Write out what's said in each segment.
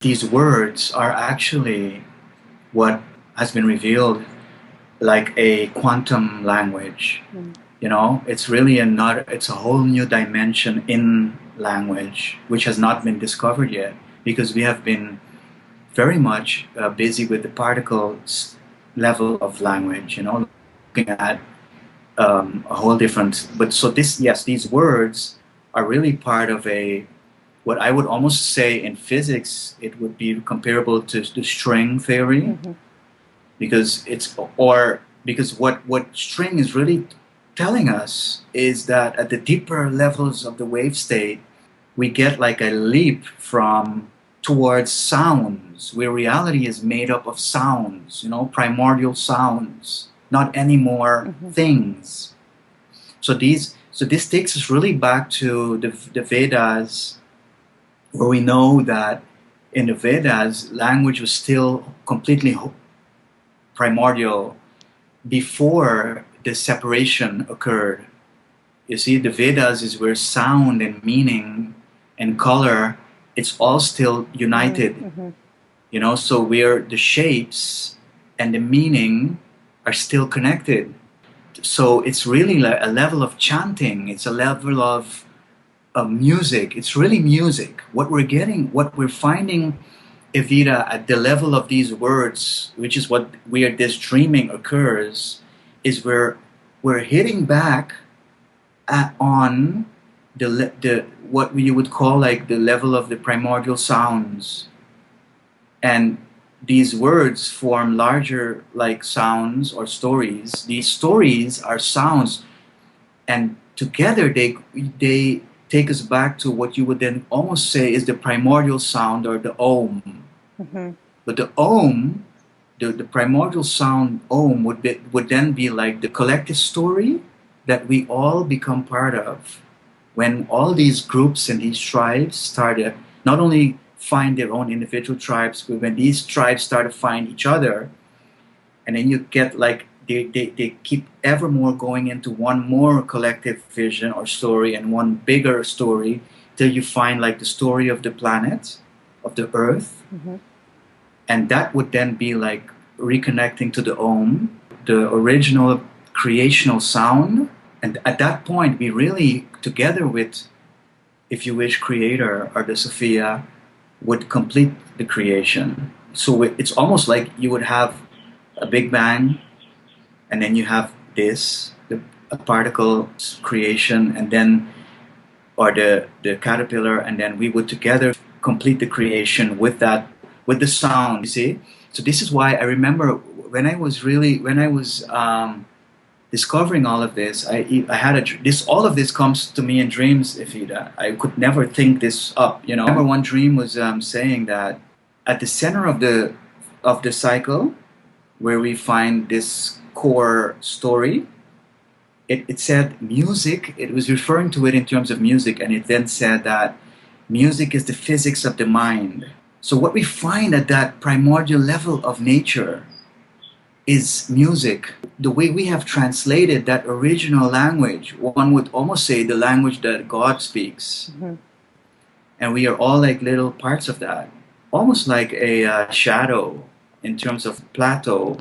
these words are actually what has been revealed like a quantum language. You know, it's really it's a whole new dimension in language, which has not been discovered yet, because we have been very much busy with the particles level of language, you know, looking at a whole different, but so this, yes, these words are really part of what I would almost say in physics, it would be comparable to the string theory, because because what string is really telling us is that at the deeper levels of the wave state, we get like a leap towards sounds, where reality is made up of sounds, you know, primordial sounds, not any more things. So this takes us really back to the Vedas, where we know that in the Vedas, language was still completely primordial before the separation occurred. You see, the Vedas is where sound and meaning and color, it's all still united. You know, so where the shapes and the meaning are still connected. So it's really like a level of chanting, it's a level of music, it's really music. What we're finding, Evita, at the level of these words, which is where this dreaming occurs, is where we're hitting back on the what you would call like the level of the primordial sounds. And these words form larger like sounds or stories. These stories are sounds, and together they take us back to what you would then almost say is the primordial sound, or the Om. But the Om, the primordial sound Om would then be like the collective story that we all become part of when all these groups and these tribes started not only find their own individual tribes, but when these tribes start to find each other, and then you get like they keep ever more going into one more collective vision or story and one bigger story, till you find like the story of the planet, of the earth. And that would then be like reconnecting to the Om, the original creational sound. And at that point, we really, together with, if you wish, Creator or the Sophia, would complete the creation. So it's almost like you would have a Big Bang, and then you have a particle creation, and then, or the caterpillar, and then we would together complete the creation with the sound, you see? So this is why I remember when I was discovering all of this, I had all of this comes to me in dreams, Ifida. I could never think this up, you know. I remember one dream was saying that at the center of the cycle, where we find this core story, it said music. It was referring to it in terms of music, and it then said that music is the physics of the mind. So what we find at that primordial level of nature is music. The way we have translated that original language, one would almost say the language that God speaks. And we are all like little parts of that. Almost like a shadow in terms of plateau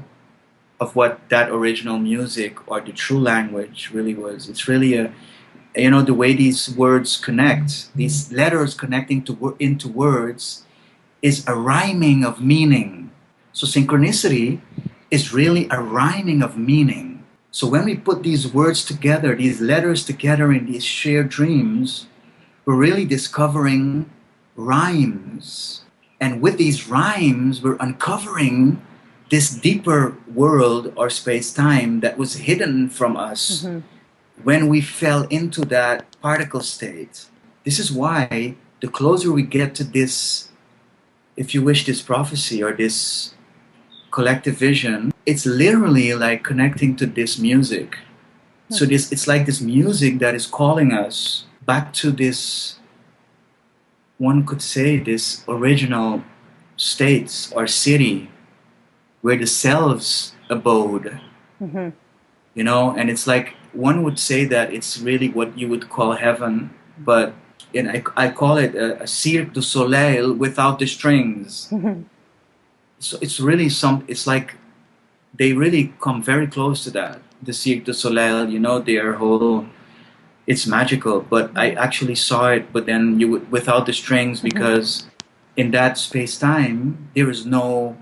of what that original music or the true language really was. It's really the way these words connect, these letters connecting into words, is a rhyming of meaning. So synchronicity is really a rhyming of meaning. So when we put these words together, these letters together in these shared dreams, we're really discovering rhymes. And with these rhymes, we're uncovering this deeper world or space-time that was hidden from us when we fell into that particle state. This is why the closer we get to this, if you wish, this prophecy or this collective vision, it's literally like connecting to this music. So it's like this music that is calling us back to this, one could say, this original states or city where the selves abode. And it's like, one would say that it's really what you would call heaven, but and I call it a Cirque du Soleil without the strings. So it's really it's like they really come very close to that. The Cirque du Soleil, you know, their whole, it's magical. But I actually saw it, but then without the strings, because in that space-time, there is no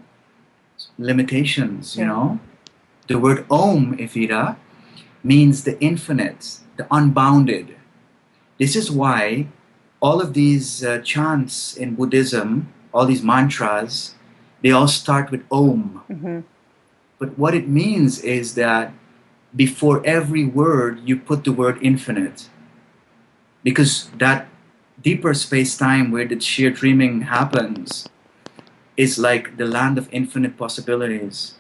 limitations, you know. The word Om, Evita, means the infinite, the unbounded. This is why all of these chants in Buddhism, all these mantras, they all start with Om. But what it means is that before every word, you put the word infinite. Because that deeper space-time where the sheer dreaming happens is like the land of infinite possibilities.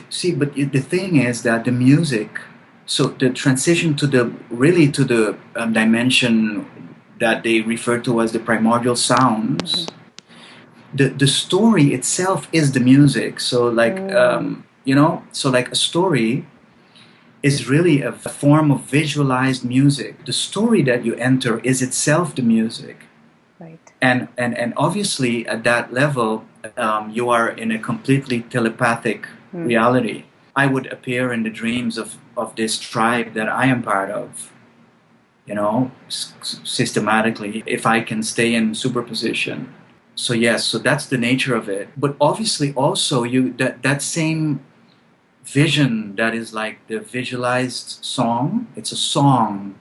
See, but the thing is that the music, so the transition to the dimension that they refer to as the primordial sounds, the story itself is the music. So like, you know, so like a story is really a form of visualized music. The story that you enter is itself the music. Right. And obviously at that level, you are in a completely telepathic reality. I would appear in the dreams of this tribe that I am part of, you know, systematically, if I can stay in superposition. So yes, so that's the nature of it. But obviously also that same vision that is like the visualized song, it's a song.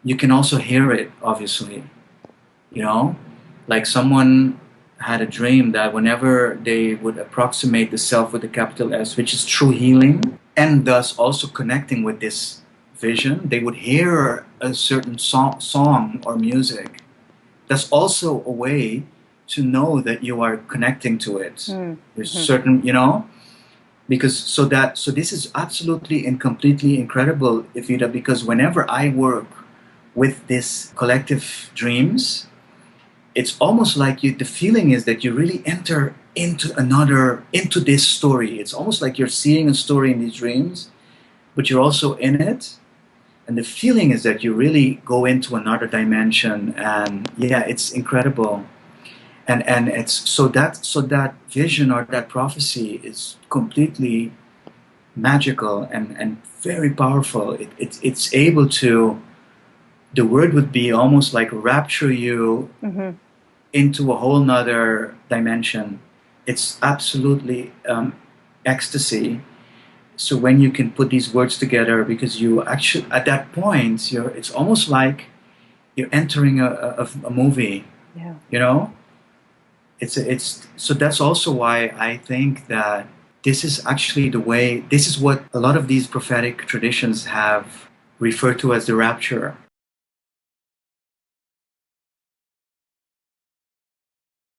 You can also hear it, obviously. You know, like someone had a dream that whenever they would approximate the self with a capital S, which is true healing, and thus also connecting with this vision, they would hear a certain song or music. That's also a way to know that you are connecting to it. There's certain, you know, because so this is absolutely and completely incredible, Evita, because whenever I work with this collective dreams, it's almost like the feeling is that you really enter into this story. It's almost like you're seeing a story in these dreams, but you're also in it. And the feeling is that you really go into another dimension, and yeah, it's incredible. And it's so that vision or that prophecy is completely magical and very powerful. It's able to, the word would be almost like rapture you into a whole nother dimension. It's absolutely ecstasy. So when you can put these words together, because you actually at that point it's almost like you're entering a movie. Yeah. You know, it's so that's also why I think that this is actually this is what a lot of these prophetic traditions have referred to as the rapture.